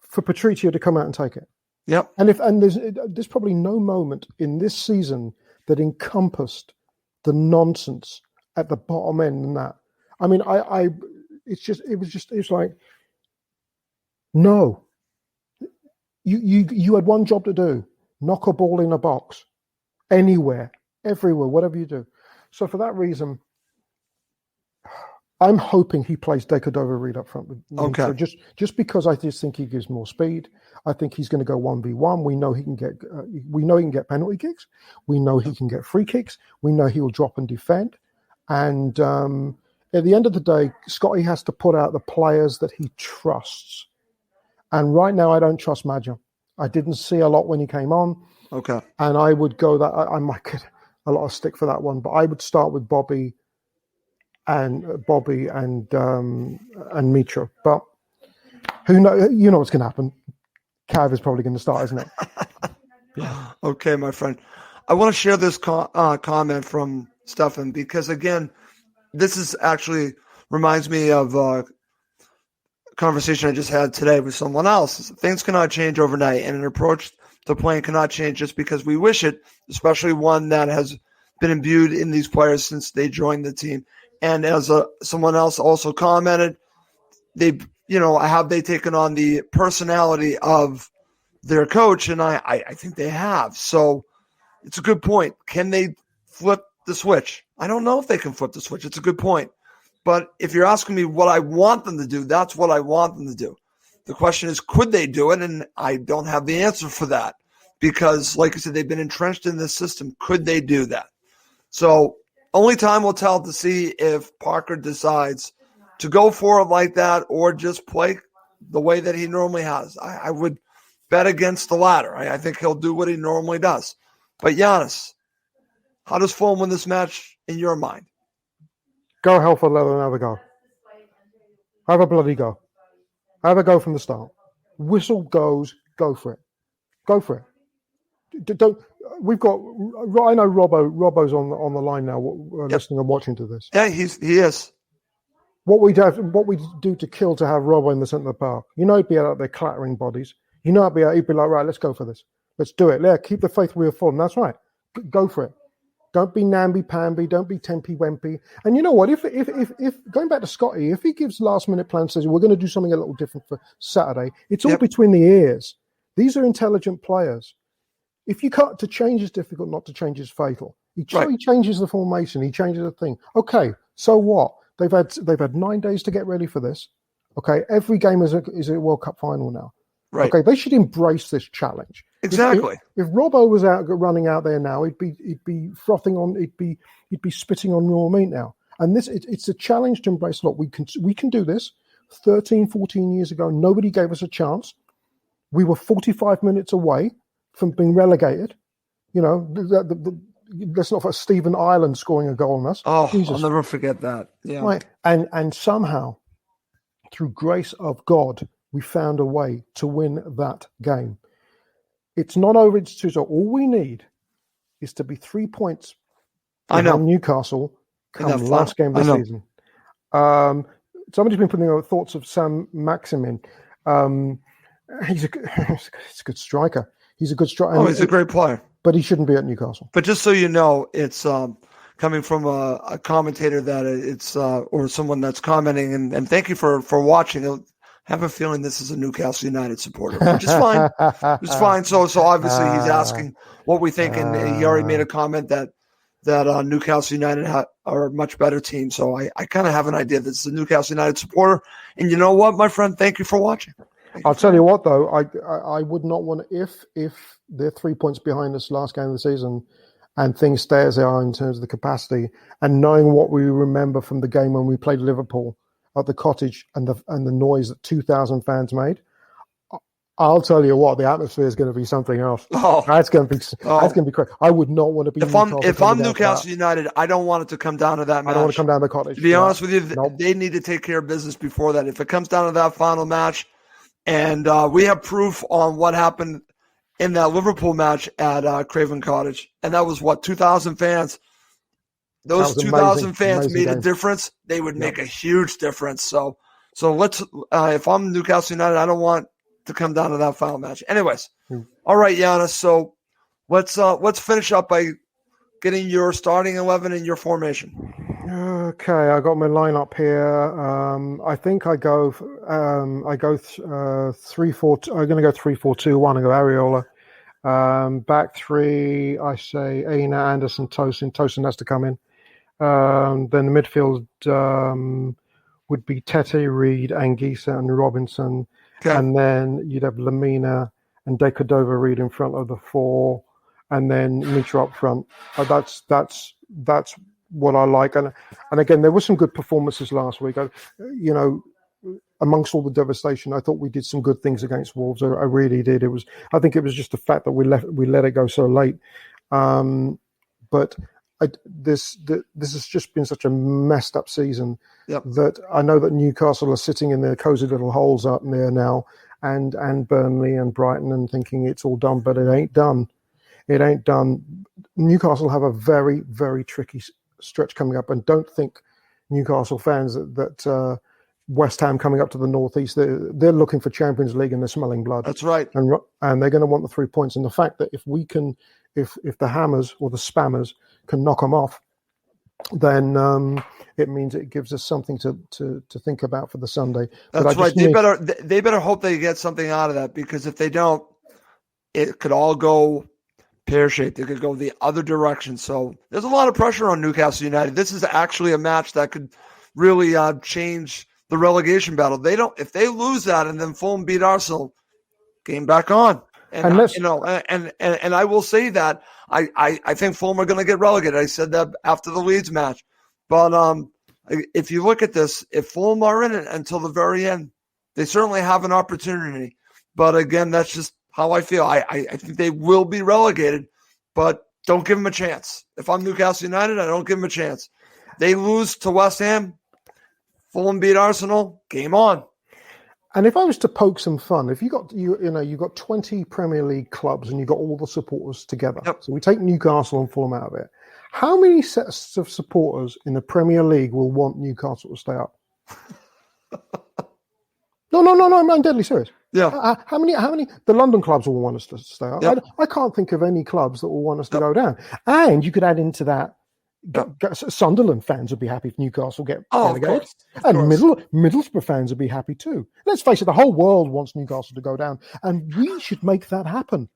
For Patricio to come out and take it. Yep. And there's probably no moment in this season that encompassed the nonsense at the bottom end than that. I mean, it was like, no. You had one job to do: knock a ball in a box, anywhere, everywhere, whatever you do. So for that reason, I'm hoping he plays Decordova-Reid up front with Mitra, just because I just think he gives more speed. I think he's going to go 1v1. We know he can get penalty kicks. We know he can get free kicks. We know he will drop and defend. And at the end of the day, Scotty has to put out the players that he trusts. And right now, I don't trust Maja. I didn't see a lot when he came on. Okay. And I would go that I might get a lot of stick for that one, but I would start with Bobby and Mitra. But who knows? You know what's going to happen. Cav is probably going to start, isn't it? Yeah. Okay, my friend. I want to share this comment from Stefan because, again, this is actually reminds me of a conversation I just had today with someone else. Things cannot change overnight, and an approach to playing cannot change just because we wish it, especially one that has been imbued in these players since they joined the team. And as someone else also commented, have they taken on the personality of their coach? And I think they have. So it's a good point. Can they flip the switch? I don't know if they can flip the switch. It's a good point. But if you're asking me what I want them to do, that's what I want them to do. The question is, could they do it? And I don't have the answer for that because, like I said, they've been entrenched in this system. Could they do that? So only time will tell to see if Parker decides to go for it like that or just play the way that he normally has. I would bet against the latter. I think he'll do what he normally does. But Giannis, how does Fulham win this match in your mind? Go hell for leather and have a go. Have a bloody go. Have a go from the start. Whistle goes, go for it. Go for it. Don't. We've got. I know Robbo's on the line now, listening and watching to this. Yeah, he is. What we do to kill to have Robbo in the centre of the park. You know, he'd be out there clattering bodies. You know, he'd be like, right, let's go for this. Let's do it. Yeah, keep the faith we have Fulham. That's right. Go for it. Don't be namby-pamby. Don't be tempy-wempy. And you know what? If going back to Scotty, if he gives last-minute plans, says we're going to do something a little different for Saturday, it's all between the ears. These are intelligent players. If you can't, to change is difficult, not to change is fatal. He changes the formation. He changes the thing. Okay, so what? They've had 9 days to get ready for this. Okay, every game is a World Cup final now. Right. Okay, they should embrace this challenge. Exactly. If Robbo was running out there now, he'd be frothing on. He'd be spitting on raw meat now. And it's a challenge to embrace. Look, we can do this. 13, 14 years ago, nobody gave us a chance. We were 45 minutes away from being relegated. You know, let's not for Stephen Ireland scoring a goal on us. Oh, Jesus. I'll never forget that. Yeah. Right. And somehow, through grace of God, we found a way to win that game. It's not over. It's 2. So all we need is to be 3 points behind Newcastle come last game of the season. Somebody's been putting out thoughts of Sam Maximin. He's a good striker. He's a good striker. Oh, he's a great player. But he shouldn't be at Newcastle. But just so you know, it's coming from a commentator that it's or someone that's commenting, and thank you for watching. I have a feeling this is a Newcastle United supporter, which is fine. It's fine. So obviously he's asking what we think, and he already made a comment that Newcastle United are a much better team. So I kind of have an idea that this is a Newcastle United supporter. And you know what, my friend? Thank you for watching. I'll tell you what, though, I would not want if they're 3 points behind us last game of the season, and things stay as they are in terms of the capacity, and knowing what we remember from the game when we played Liverpool at the Cottage and the noise that 2,000 fans made. I'll tell you what, the atmosphere is going to be something else. Oh, that's going to be crazy. I would not want to be. If I'm Newcastle United, I don't want it to come down to that match. I don't want to come down to the Cottage. To be honest with you, they need to take care of business before that. If it comes down to that final match, and we have proof on what happened in that Liverpool match at Craven Cottage, and that was 2,000 fans. Those 2,000 fans made a difference. They would make a huge difference. So let's. If I'm Newcastle United, I don't want to come down to that final match. Anyways, all right, Giannis. So let's finish up by getting your starting 11 and your formation. Okay, I got my lineup here. I think I go 3-4. I'm going to go 3-4-2-1 and go Areola. Back three, I say Aina, Anderson, Tosin. Tosin has to come in. Then the midfield would be Tete, Reed, Anguissa, and Robinson. Okay. And then you'd have Lamina and De Cordova Reed in front of the four, and then Mitra up front. That's what I like. And again, there were some good performances last week. Amongst all the devastation, I thought we did some good things against Wolves. I really did. I think it was just the fact that we let it go so late. But this has just been such a messed up season that I know that Newcastle are sitting in their cozy little holes up there now, and Burnley and Brighton, and thinking it's all done, but it ain't done. It ain't done. Newcastle have a very, very tricky stretch coming up, and don't think, Newcastle fans, that West Ham coming up to the northeast, they're looking for Champions League and they're smelling blood. That's right, and they're going to want the 3 points. And the fact that if the Hammers or the Spammers can knock them off, then it means it gives us something to think about for the Sunday. That's right. They better hope they get something out of that, because if they don't, it could all go pear-shaped. It could go the other direction. So there's a lot of pressure on Newcastle United. This is actually a match that could really change the relegation battle. If they lose that and then Fulham beat Arsenal, game back on. And I will say that I think Fulham are going to get relegated. I said that after the Leeds match. But if you look at this, if Fulham are in it until the very end, they certainly have an opportunity. But again, that's just how I feel. I think they will be relegated, but don't give them a chance. If I'm Newcastle United, I don't give them a chance. They lose to West Ham, Fulham beat Arsenal, game on. And if I was to poke some fun, if you got 20 Premier League clubs and you got all the supporters together, Yep. so we take Newcastle and Fulham out of it, how many sets of supporters in the Premier League will want Newcastle to stay up? No, I'm deadly serious. Yeah. How many? The London clubs will want us to stay up. Yep. I can't think of any clubs that will want us to go down. And you could add into that, Sunderland fans would be happy if Newcastle get relegated. And Middlesbrough fans would be happy too. Let's face it, the whole world wants Newcastle to go down, and we should make that happen.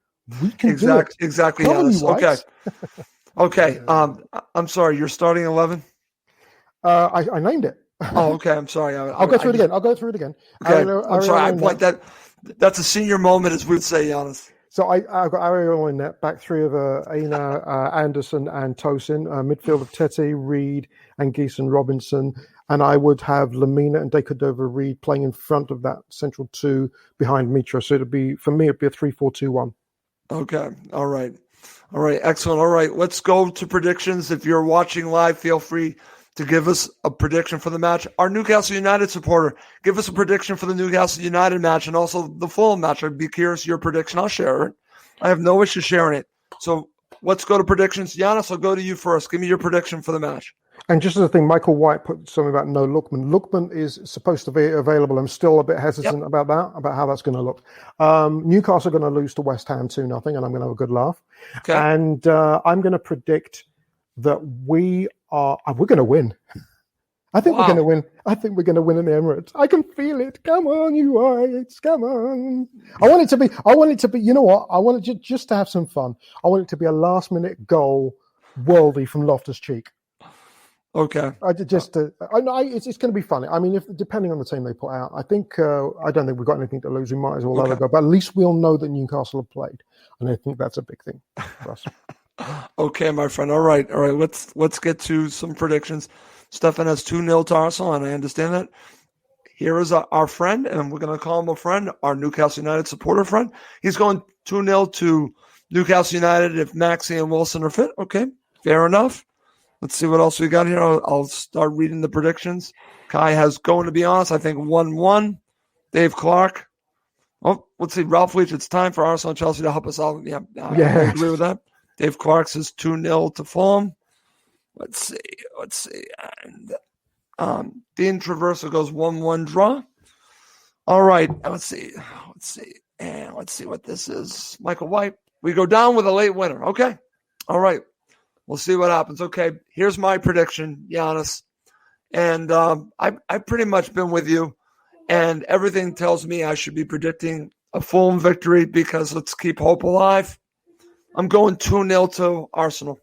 We can do it. Exactly. Okay. Okay. I'm sorry. You're starting 11. I named it. Oh, okay. I'm sorry. I'll go through it again. Okay. I'm sorry. I point that's a senior moment, as we would say, Giannis. So I've got Ariel in net, back three of Aina, Anderson, and Tosin. Midfield of Tete, Reed, and Geeson Robinson. And I would have Lamina and Decordova Reed playing in front of that central two behind Mitra. So it'd be a 3-4-2-1. Okay. All right. Excellent. All right. Let's go to predictions. If you're watching live, feel free to give us a prediction for the match. Our Newcastle United supporter, give us a prediction for the Newcastle United match and also the Fulham match. I'd be curious your prediction. I'll share it. I have no issue sharing it. So let's go to predictions. Giannis, I'll go to you first. Give me your prediction for the match. And just as a thing, Michael White put something about no Lookman. Lookman is supposed to be available. I'm still a bit hesitant about how that's going to look. Newcastle are going to lose to West Ham 2-0, and I'm going to have a good laugh. Okay. And I'm going to predict that we're going to win. I think we're going to win. I think we're going to win in the Emirates. I can feel it. Come on, you Whites. Come on. I want it to be, you know what? I want it just to have some fun. I want it to be a last-minute goal, worldie from Loftus-Cheek. Okay. It's going to be funny. I mean, depending on the team they put out, I don't think we've got anything to lose. We might as well let it go. But at least we'll know that Newcastle have played, and I think that's a big thing for us. Okay, my friend. All right. Let's get to some predictions. Stefan has 2-0 to Arsenal, and I understand that. Here is our friend, and we're going to call him a friend, our Newcastle United supporter friend. He's going 2-0 to Newcastle United if Maxey and Wilson are fit. Okay, fair enough. Let's see what else we got here. I'll start reading the predictions. Kai has, going to be honest, I think 1-1. Dave Clark. Oh, let's see. Ralph Leach, it's time for Arsenal and Chelsea to help us out. Yeah. I agree with that. Dave Clark says 2-0 to Fulham. Let's see. And Dean Traverso goes 1-1 draw. All right. Let's see. And let's see what this is. Michael White. We go down with a late winner. Okay. All right. We'll see what happens. Okay. Here's my prediction, Giannis. And I've pretty much been with you. And everything tells me I should be predicting a Fulham victory because let's keep hope alive. I'm going 2-0 to Arsenal.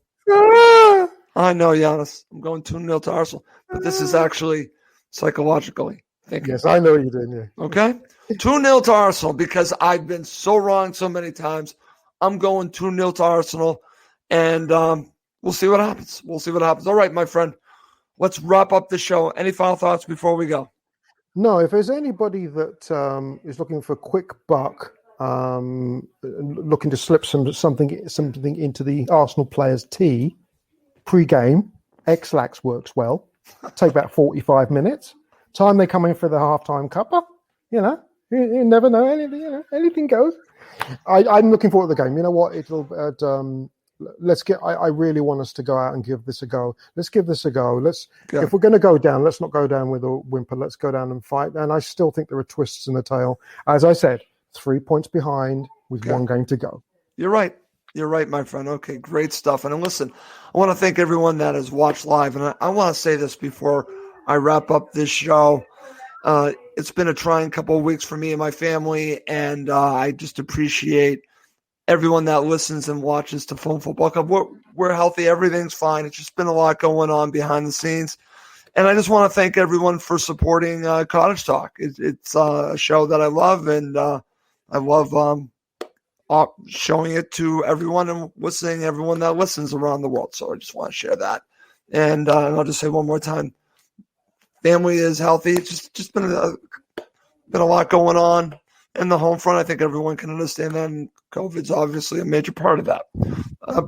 I know, Giannis. I'm going 2-0 to Arsenal. But this is actually psychologically thinking. Yes, I know you did, yeah. Okay? 2-0 to Arsenal because I've been so wrong so many times. I'm going 2-0 to Arsenal. And we'll see what happens. All right, my friend. Let's wrap up the show. Any final thoughts before we go? No, if there's anybody that is looking for a quick buck, looking to slip something into the Arsenal players' tea pre-game, X-Lax works well. Take about 45 minutes. Time they come in for the halftime cuppa. You never know anything. Anything goes. I'm looking forward to the game. You know what? I really want us to go out and give this a go. Let's give this a go. If we're going to go down, let's not go down with a whimper. Let's go down and fight. And I still think there are twists in the tail. As I said, 3 points behind with one game to go. You're right, my friend. Okay, great stuff. And listen, I want to thank everyone that has watched live. And I want to say this before I wrap up this show. It's been a trying couple of weeks for me and my family. And I just appreciate everyone that listens and watches to Fulham Football Club. We're healthy. Everything's fine. It's just been a lot going on behind the scenes. And I just want to thank everyone for supporting Cottage Talk. It's a show that I love, and I love showing it to everyone and listening everyone that listens around the world. So I just want to share that. And I'll just say one more time, family is healthy. It's just been a lot going on. in the home front. I think everyone can understand that, and COVID's obviously a major part of that.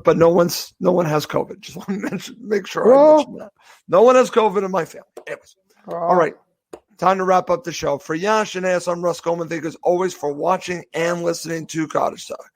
But no one has COVID. Just want to make sure I mention that. No one has COVID in my family. Anyways. All right. Time to wrap up the show. For Yash and Ass, I'm Russ Coleman. Thank you as always for watching and listening to Cottage Talk.